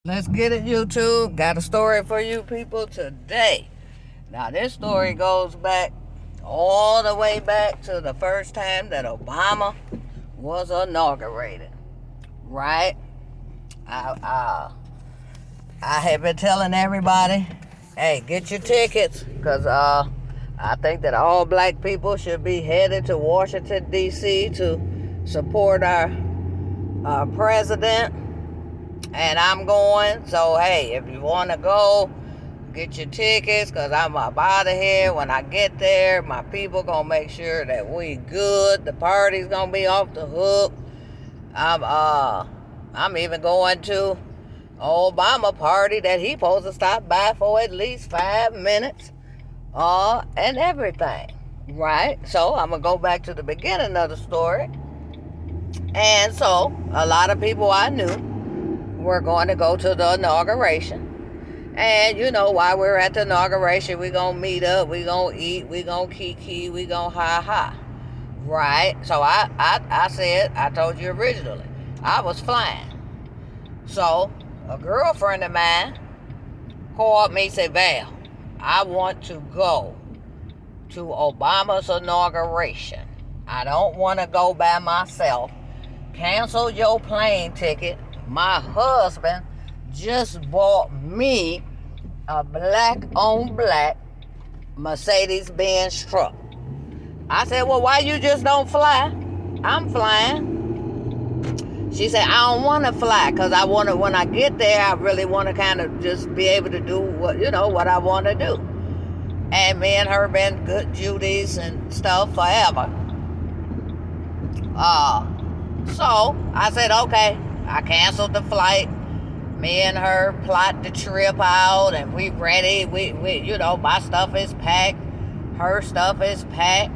Let's get it, YouTube. Got a story for you people today. Now, this story goes back all the way back to the first time that Obama was inaugurated. Right? I have been telling everybody, hey, get your tickets, because I think that all black people should be headed to Washington, D.C. to support our president. And I'm going. So, hey, if you want to go, get your tickets, because I'm up out of here. When I get there, my people going to make sure that we good. The party's going to be off the hook. I'm even going to Obama party that he supposed to stop by for at least 5 minutes. And everything. Right? So, I'm going to go back to the beginning of the story. And so, a lot of people I knew we're going to go to the inauguration. And you know, while we're at the inauguration, we're going to meet up, we're going to eat, we're going to kiki, we're going to ha-ha. Right? So I said, I told you originally, I was flying. So a girlfriend of mine called me and said, Val, I want to go to Obama's inauguration. I don't want to go by myself. Cancel your plane ticket. My husband just bought me a black-on-black Mercedes-Benz truck. I said, well, why you just don't fly? I'm flying. She said, I don't want to fly because I want to, when I get there, I really want to kind of just be able to do what I want to do. And me and her been good Judies and stuff forever. So I said, okay. I canceled the flight. Me and her plot the trip out, and we ready. We my stuff is packed. Her stuff is packed.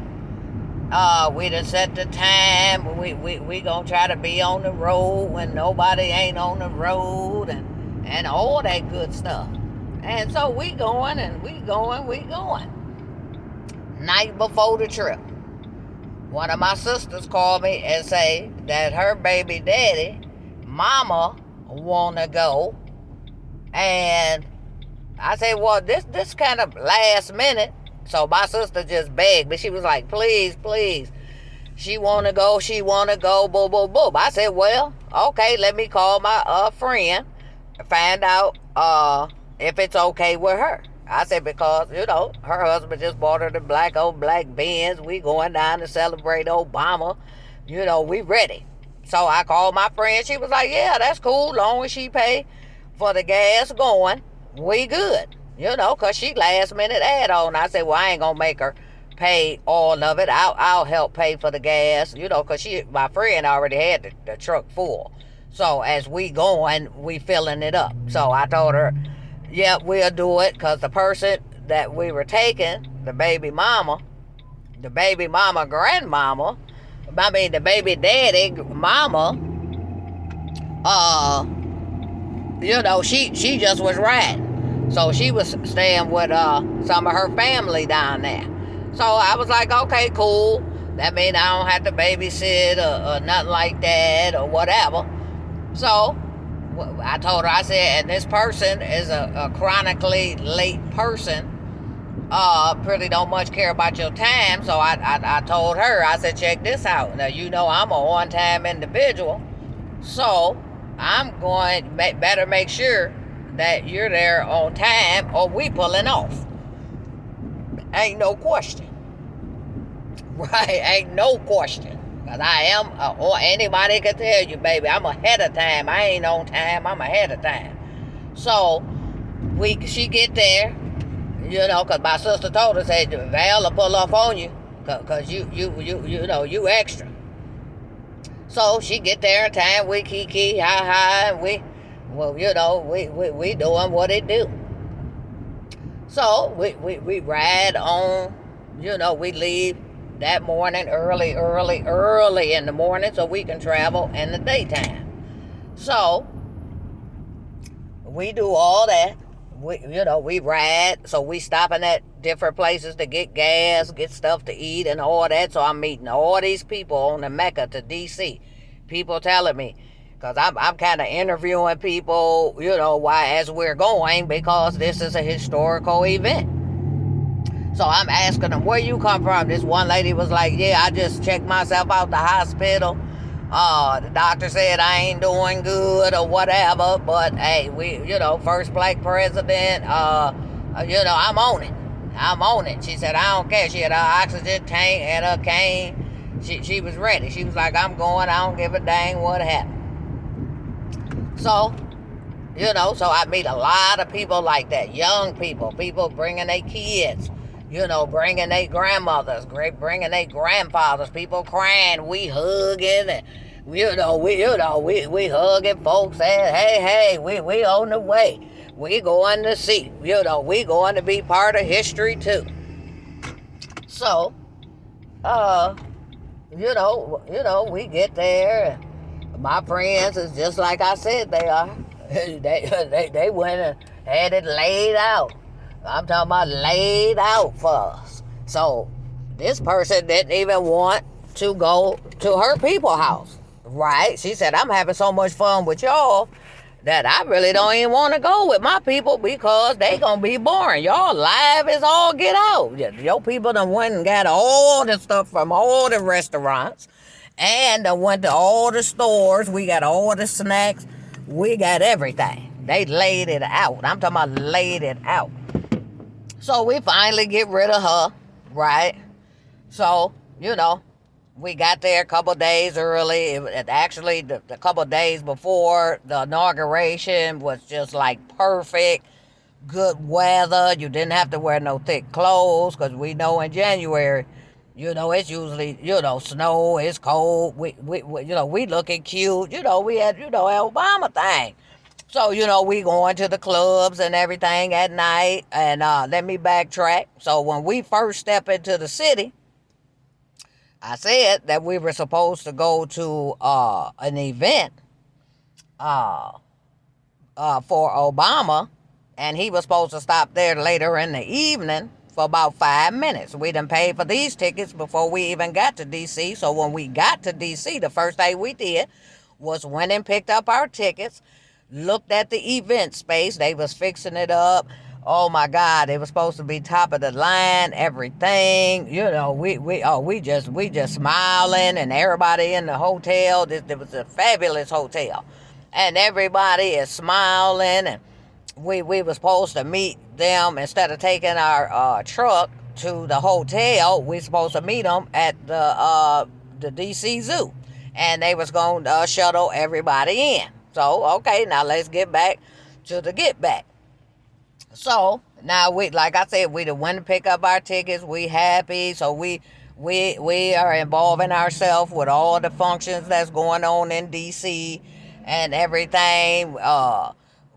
We done set the time. We gonna try to be on the road when nobody ain't on the road, and all that good stuff. And so we going. Night before the trip, one of my sisters called me and say that her baby daddy, mama, wanna go. And I said, well, this kind of last minute. So my sister just begged me. She was like, please. She wanna go, boom, boom, boom. I said, well, okay, let me call my friend, find out if it's okay with her. I said, because, her husband just bought her the black Benz. We going down to celebrate Obama. We ready. So I called my friend. She was like, yeah, that's cool. Long as she pay for the gas going, we good. Because she last minute add on. I said, well, I ain't going to make her pay all of it. I'll help pay for the gas, because my friend already had the truck full. So as we going, we filling it up. So I told her, yeah, we'll do it, because the person that we were taking, the baby mama grandmama, the baby daddy mama, she just was riding. So she was staying with some of her family down there. So I was like, okay, cool. That means I don't have to babysit or nothing like that or whatever. So I told her, I said, and this person is a chronically late person. Pretty don't much care about your time. So I told her, I said, check this out. Now, I'm a on-time individual. So I'm going, better make sure that you're there on time or we pulling off. Ain't no question. Right? Ain't no question. Because I am, or anybody can tell you, baby, I'm ahead of time. I ain't on time. I'm ahead of time. So she get there. Because my sister told her, said, Val will pull off on you, because you extra. So she get there in time, we kiki, hi, and we doing what it do. So we ride on, we leave that morning early in the morning so we can travel in the daytime. So we do all that. We ride, so we stopping at different places to get gas, get stuff to eat and all that. So I'm meeting all these people on the Mecca to D.C. People telling me, Because I'm kind of interviewing people, why as we're going, because this is a historical event. So I'm asking them, where you come from? This one lady was like, yeah, I just checked myself out the hospital. The doctor said I ain't doing good or whatever, but hey, first black president, I'm on it. I'm on it. She said, I don't care. She had her oxygen tank and her cane. She was ready. She was like, I'm going. I don't give a dang what happened. So, so I meet a lot of people like that. Young people bringing their kids, bringing their grandmothers, bringing their grandfathers, people crying, we hugging, and, we hugging folks saying, hey, we on the way. We going to see, we going to be part of history too. So, we get there. My friends is just like I said they are. They went and had it laid out. I'm talking about laid out for us. So this person didn't even want to go to her people's house, right? She said, I'm having so much fun with y'all that I really don't even want to go with my people because they gonna be boring. Y'all live as all get out. Your people done went and got all the stuff from all the restaurants and done went to all the stores. We got all the snacks. We got everything. They laid it out. I'm talking about laid it out. So we finally get rid of her, right? So, we got there a couple days early. Actually, the couple days before the inauguration was just like perfect, good weather. You didn't have to wear no thick clothes because we know in January, it's usually, snow, it's cold. We looking cute. We had, Obama thing. So, we going to the clubs and everything at night. And let me backtrack. So when we first step into the city, I said that we were supposed to go to an event for Obama, and he was supposed to stop there later in the evening for about 5 minutes. We done paid for these tickets before we even got to D.C. So when we got to D.C., the first thing we did was went and picked up our tickets, looked at the event space. They was fixing it up. Oh my God, it was supposed to be top of the line, everything. We just smiling, and everybody in the hotel. It was a fabulous hotel, and everybody is smiling. And we were supposed to meet them instead of taking our truck to the hotel. We supposed to meet them at the DC Zoo, and they was going to shuttle everybody in. So okay, now let's get back to the get back. So now like I said, we went to pick up our tickets. We happy. So we are involving ourselves with all the functions that's going on in DC and everything.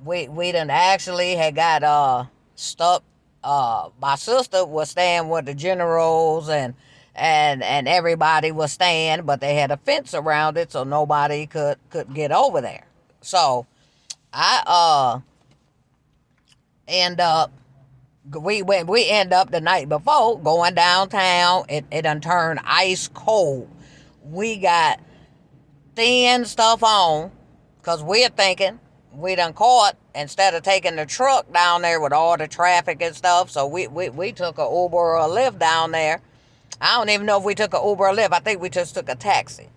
We done actually had got stuck. My sister was staying with the generals and everybody was staying, but they had a fence around it so nobody could get over there. So I end up the night before going downtown. It done turned ice cold. We got thin stuff on because we're thinking we done caught instead of taking the truck down there with all the traffic and stuff. So we took a Uber or a Lyft down there. I don't even know if we took a Uber or Lyft. I think we just took a taxi.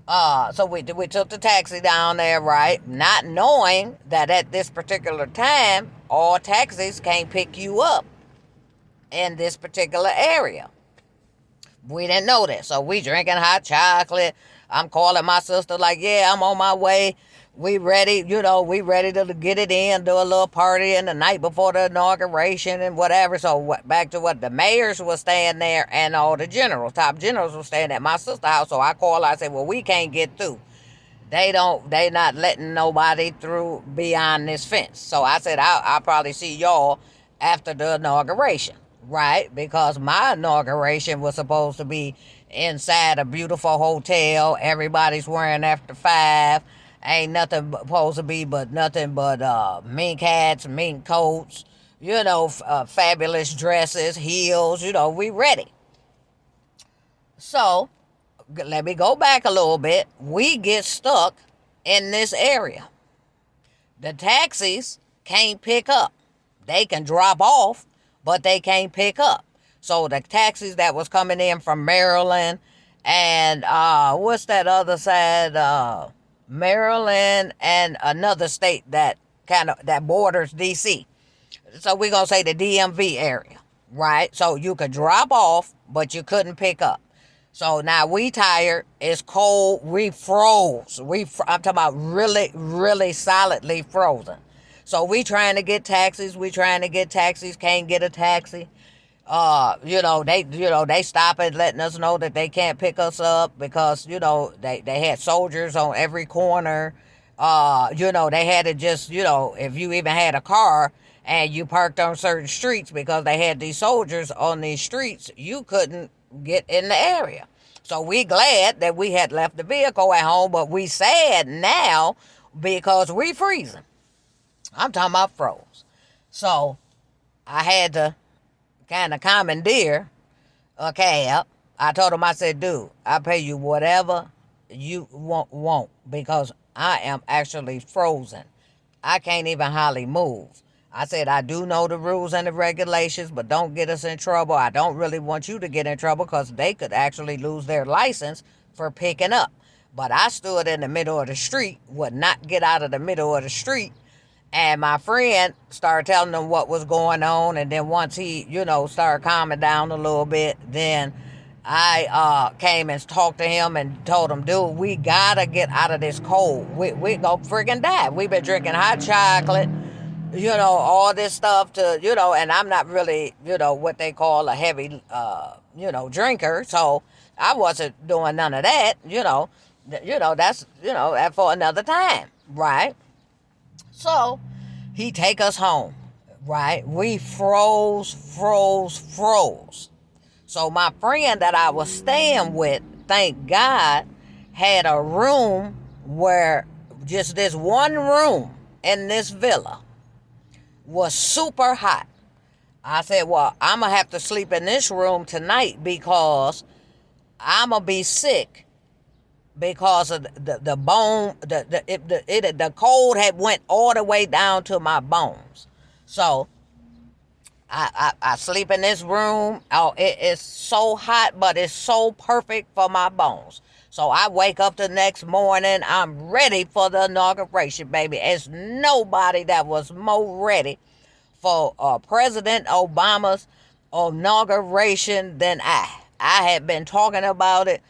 So we took the taxi down there, right? Not knowing that at this particular time, all taxis can't pick you up in this particular area. We didn't know that. So we drinking hot chocolate. I'm calling my sister like, yeah, I'm on my way. We ready, we ready to get it in, do a little party in the night before the inauguration and whatever. So back to what the mayors was staying there and all the generals, top generals were staying at my sister's house. So I called, I said, well, we can't get through. They not letting nobody through beyond this fence. So I said, I'll probably see y'all after the inauguration, right? Because my inauguration was supposed to be inside a beautiful hotel. Everybody's wearing after 5. Ain't nothing supposed to be but nothing but mink hats, mink coats, fabulous dresses, heels, we ready. So let me go back a little bit. We get stuck in this area. The taxis can't pick up. They can drop off, but they can't pick up. So the taxis that was coming in from Maryland and what's that other side? Maryland and another state that that borders DC. So we're gonna say the DMV area, right? So you could drop off, but you couldn't pick up. So now we tired. It's cold. We froze. I'm talking about really, really solidly frozen. So we trying to get taxis. Can't get a taxi. They stop it, letting us know that they can't pick us up because, they had soldiers on every corner. They had to just, if you even had a car and you parked on certain streets because they had these soldiers on these streets, you couldn't get in the area. So we glad that we had left the vehicle at home, but we sad now because we freezing. I'm talking about froze. So I had to kind of commandeer a cab. I told him, I said, dude, I'll pay you whatever you want because I am actually frozen. I can't even hardly move. I said, I do know the rules and the regulations, but don't get us in trouble. I don't really want you to get in trouble because they could actually lose their license for picking up. But I stood in the middle of the street, would not get out of the middle of the street. And my friend started telling them what was going on. And then once he, started calming down a little bit, then I came and talked to him and told him, dude, we got to get out of this cold. We go freaking die. We've been drinking hot chocolate, all this stuff and I'm not really, what they call a heavy, drinker. So I wasn't doing none of that, that's, that for another time, right? So he take us home, right? We froze. So my friend that I was staying with, thank God, had a room where just this one room in this villa was super hot. I said, well, I'm going to have to sleep in this room tonight because I'm going to be sick because of the bone, the cold had went all the way down to my bones. So I sleep in this room. Oh, it is so hot, but it's so perfect for my bones. So I wake up the next morning. I'm ready for the inauguration, baby. It's nobody that was more ready for President Obama's inauguration than I. I had been talking about it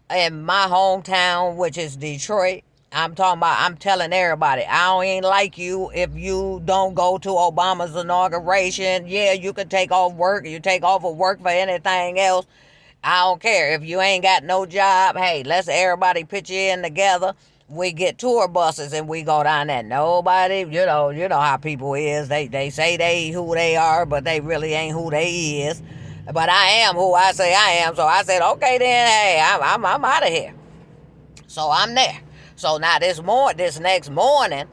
in my hometown, which is Detroit. I'm telling everybody, I ain't like you if you don't go to Obama's inauguration. Yeah, you could take off work. You take off of work for anything else. I don't care. If you ain't got no job, hey, let's everybody pitch in together. We get tour buses and we go down there. Nobody, you know how people is. They say they who they are, but they really ain't who they is. But I am who I say I am. So I said, okay then, hey, I'm out of here. So I'm there. So now this next morning,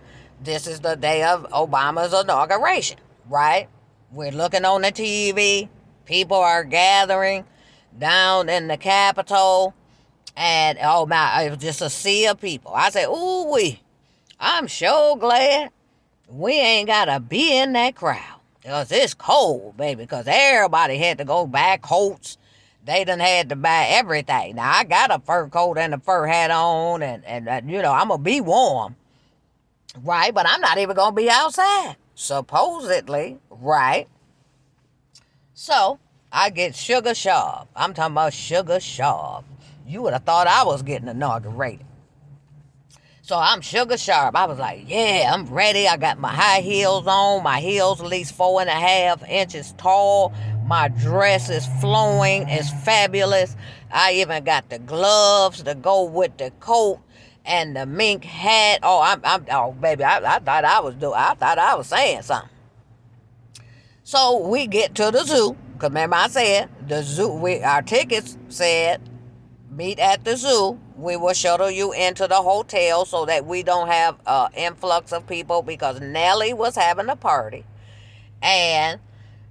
this is the day of Obama's inauguration, right? We're looking on the TV. People are gathering down in the Capitol. And, oh my, it was just a sea of people. I said, I'm sure glad we ain't got to be in that crowd. Because it's cold, baby. Because everybody had to go buy coats. They done had to buy everything. Now, I got a fur coat and a fur hat on. And I'm going to be warm. Right? But I'm not even going to be outside. Supposedly. Right? So, I get sugar sharp. I'm talking about sugar sharp. You would have thought I was getting inaugurated. So I'm sugar sharp. I was like, yeah, I'm ready. I got my high heels on. My heels at least 4.5 inches tall. My dress is flowing. It's fabulous. I even got the gloves to go with the coat and the mink hat. Oh, baby, I thought I was saying something. So we get to the zoo. Because remember I said, the zoo, our tickets said, meet at the zoo. We will shuttle you into the hotel so that we don't have an influx of people because Nelly was having a party. And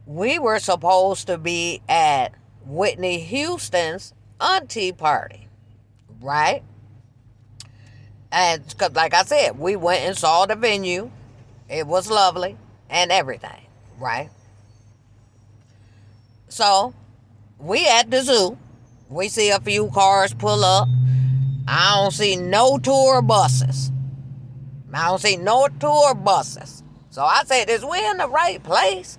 we were supposed to be at Whitney Houston's auntie party. Right? And cause like I said, we went and saw the venue. It was lovely and everything, right? So we at the zoo. We see a few cars pull up. I don't see no tour buses. I don't see no tour buses. So I said, is we in the right place?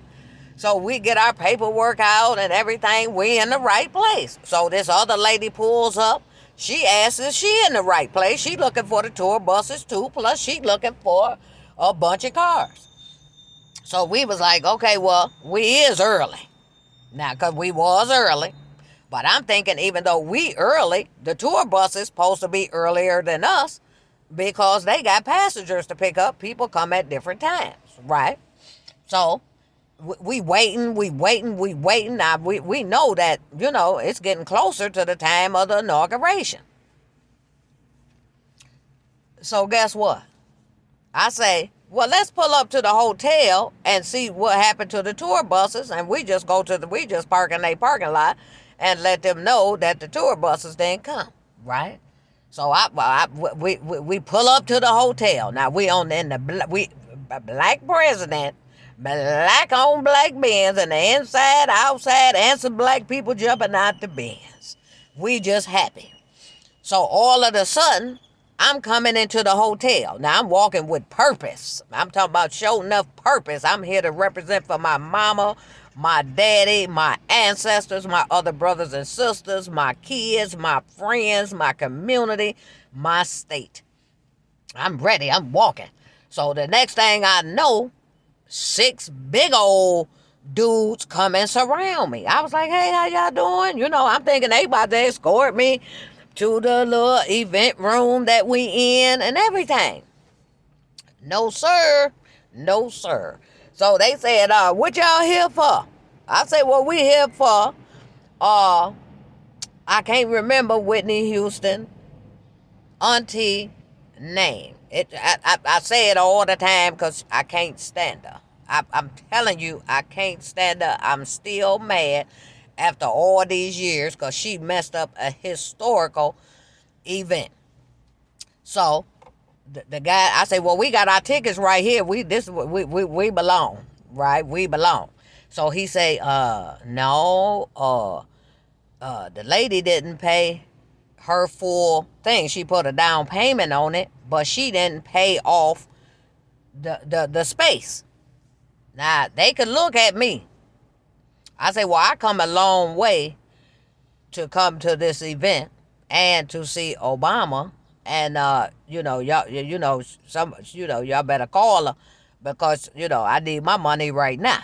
So we get our paperwork out and everything. We in the right place. So this other lady pulls up. She asks, is she in the right place? She looking for the tour buses too. Plus she looking for a bunch of cars. So we was like, okay, well, we is early. Now, because we was early. But I'm thinking even though we early, the tour bus is supposed to be earlier than us because they got passengers to pick up. People come at different times, right? So we waiting. Now, we know that, it's getting closer to the time of the inauguration. So guess what? I say, well, let's pull up to the hotel and see what happened to the tour buses. And we just park in a parking lot and let them know that the tour buses didn't come, right? So we pull up to the hotel. Now we black president, black on black Benz, and the inside, outside, and some black people jumping out the Benz. We just happy. So all of a sudden, I'm coming into the hotel. Now, I'm walking with purpose. I'm talking about showing enough purpose. I'm here to represent for my mama, my daddy, my ancestors, my other brothers and sisters, my kids, my friends, my community, my state. I'm ready. I'm walking. So the next thing I know, 6 big old dudes come and surround me. I was like, hey, how y'all doing? I'm thinking they about to escort me to the little event room that we in and everything. No, sir. No, sir. So they said, what y'all here for? I said, well, we here for, I can't remember Whitney Houston auntie name. I say it all the time because I can't stand her. I'm telling you, I can't stand her. I'm still mad after all these years because she messed up a historical event. So the guy, I say, well, we got our tickets right here. We belong, right? We belong. So he say, no, the lady didn't pay her full thing. She put a down payment on it, but she didn't pay off the space. Now, they could look at me. I say, well, I come a long way to come to this event and to see Obama. And, y'all better call her because, I need my money right now.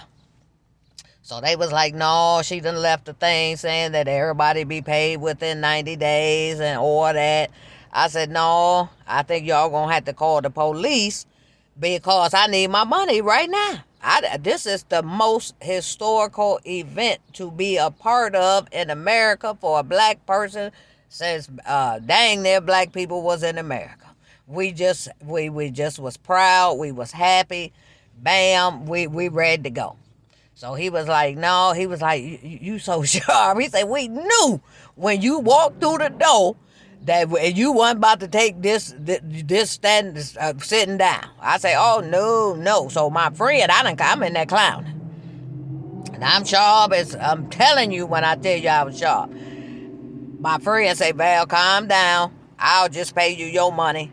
So they was like, no, she done left the thing saying that everybody be paid within 90 days and all that. I said, no, I think y'all gonna have to call the police because I need my money right now. This is the most historical event to be a part of in America for a black person since dang near black people was in America. We just was proud. We was happy. Bam, we ready to go. So he was like, no, he was like, you so sharp. He said, we knew when you walked through the door that you weren't about to take this stand, sitting down. I say, oh, no. So my friend, I'm in there clowning. And I'm sharp as, I'm telling you when I tell you I was sharp. My friend say, Val, calm down. I'll just pay you your money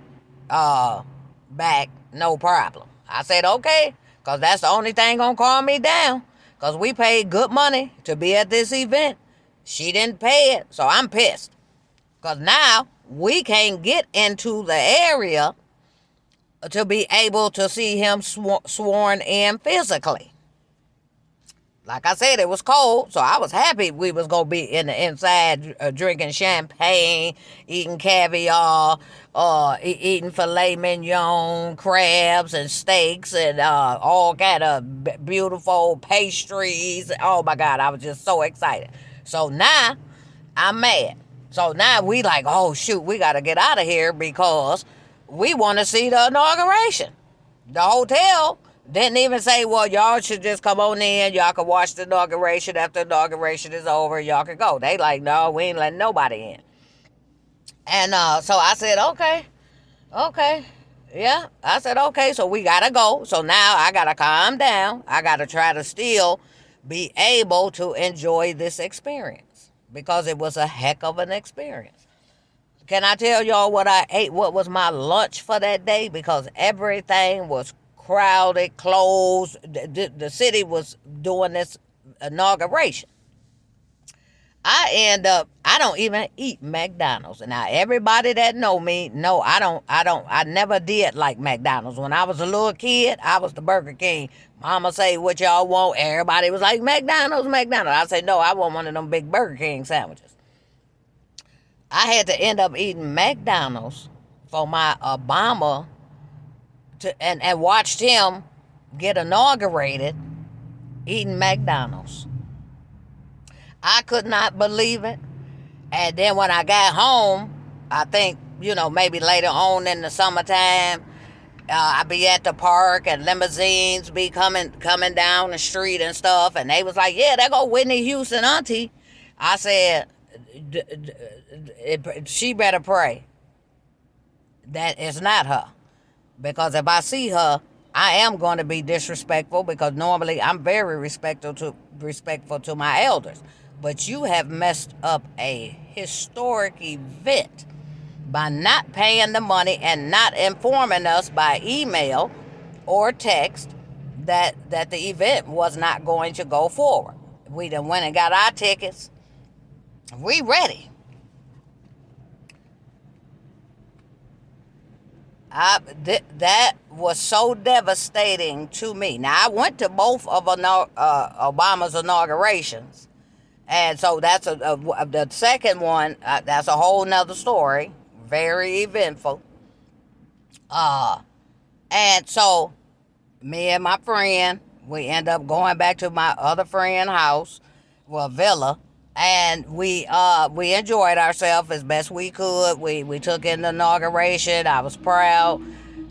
back, no problem. I said, okay, because that's the only thing gonna calm me down. Because we paid good money to be at this event. She didn't pay it, so I'm pissed. Because now we can't get into the area to be able to see him sworn in physically. Like I said, it was cold, so I was happy we was going to be in the inside drinking champagne, eating caviar, eating filet mignon, crabs and steaks and all kind of beautiful pastries. Oh, my God, I was just so excited. So now I'm mad. So now we like, oh, shoot, we got to get out of here because we want to see the inauguration. The hotel didn't even say, well, y'all should just come on in. Y'all can watch the inauguration. After the inauguration is over, y'all can go. They like, no, we ain't letting nobody in. And so I said, okay. Okay. Yeah. I said, okay, so we gotta go. So now I gotta calm down. I gotta try to still be able to enjoy this experience because it was a heck of an experience. Can I tell y'all what I ate? What was my lunch for that day? Because everything was crowded, closed. The city was doing this inauguration. I don't even eat McDonald's. And now everybody that know me know I never did like McDonald's. When I was a little kid, I was the Burger King. Mama say what y'all want. Everybody was like McDonald's, McDonald's. I say no, I want one of them big Burger King sandwiches. I had to end up eating McDonald's for my Obama and watched him get inaugurated eating McDonald's. I could not believe it. And then when I got home, I think, maybe later on in the summertime, I be at the park and limousines be coming down the street and stuff. And they was like, yeah, there go Whitney Houston auntie. I said, she better pray that it's not her. Because if I see her, I am going to be disrespectful because normally I'm very respectful to my elders. But you have messed up a historic event by not paying the money and not informing us by email or text that the event was not going to go forward. We done went and got our tickets. We ready. That was so devastating to me. Now, I went to both of Obama's inaugurations. And so that's the second one. That's a whole nother story. Very eventful. Uh, and so me and my friend, we end up going back to my other friend's house, well, villa, and we enjoyed ourselves as best we could. We took in the inauguration. I was proud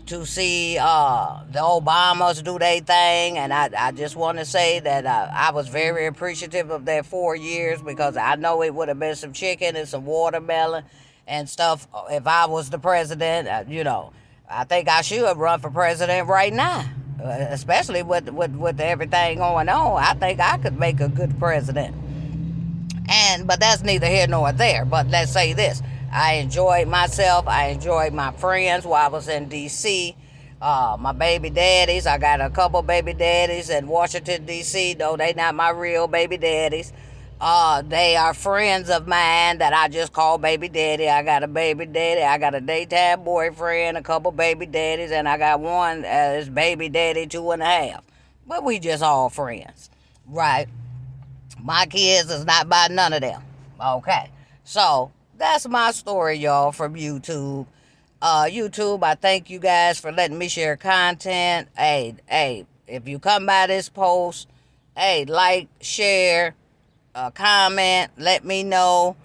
to see the Obamas do their thing, and I just want to say that I was very appreciative of their 4 years because I know it would have been some chicken and some watermelon and stuff if I was the president. I think I should run for president right now, especially with everything going on. I think I could make a good president. But that's neither here nor there. But let's say this. I enjoyed myself. I enjoyed my friends while I was in D.C. My baby daddies. I got a couple baby daddies in Washington, D.C. Though they not my real baby daddies. They are friends of mine that I just call baby daddy. I got a baby daddy. I got a daytime boyfriend, a couple baby daddies, and I got one is baby daddy 2.5. But we just all friends. Right? My kids is not by none of them. Okay. So that's my story, y'all, from YouTube. YouTube, I thank you guys for letting me share content. Hey, if you come by this post, hey, like, share, comment, let me know.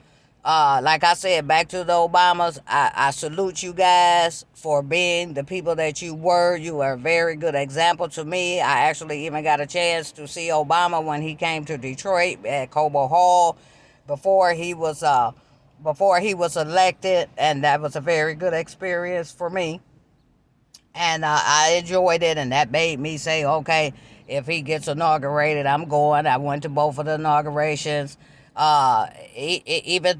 Like I said, back to the Obamas, I salute you guys for being the people that you were. You are a very good example to me. I actually even got a chance to see Obama when he came to Detroit at Cobo Hall before he was elected, and that was a very good experience for me. And I enjoyed it, and that made me say, okay, if he gets inaugurated, I'm going. I went to both of the inaugurations. Even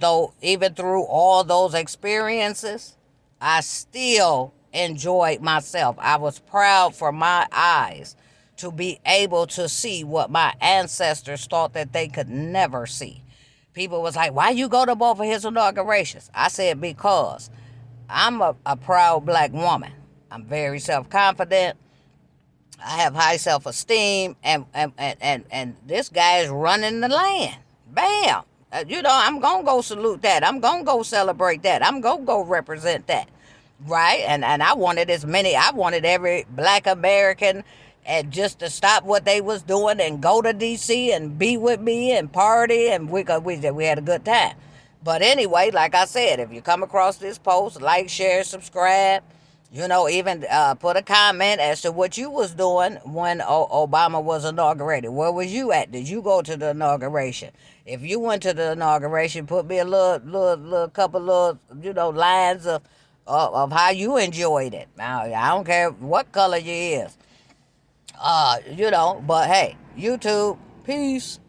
through all those experiences, I still enjoyed myself. I was proud for my eyes to be able to see what my ancestors thought that they could never see. People was like, why you go to both of his inaugurations? I said, because I'm a proud black woman. I'm very self-confident. I have high self-esteem, and this guy is running the land. Bam. I'm going to go salute that. I'm going to go celebrate that. I'm going to go represent that. Right? And I wanted every black American and just to stop what they was doing and go to D.C. and be with me and party, and we had a good time. But anyway, like I said, if you come across this post, like, share, subscribe. Even put a comment as to what you was doing when Obama was inaugurated. Where was you at? Did you go to the inauguration? If you went to the inauguration, put me a little couple lines of how you enjoyed it. Now, I don't care what color you is. But hey, YouTube, peace.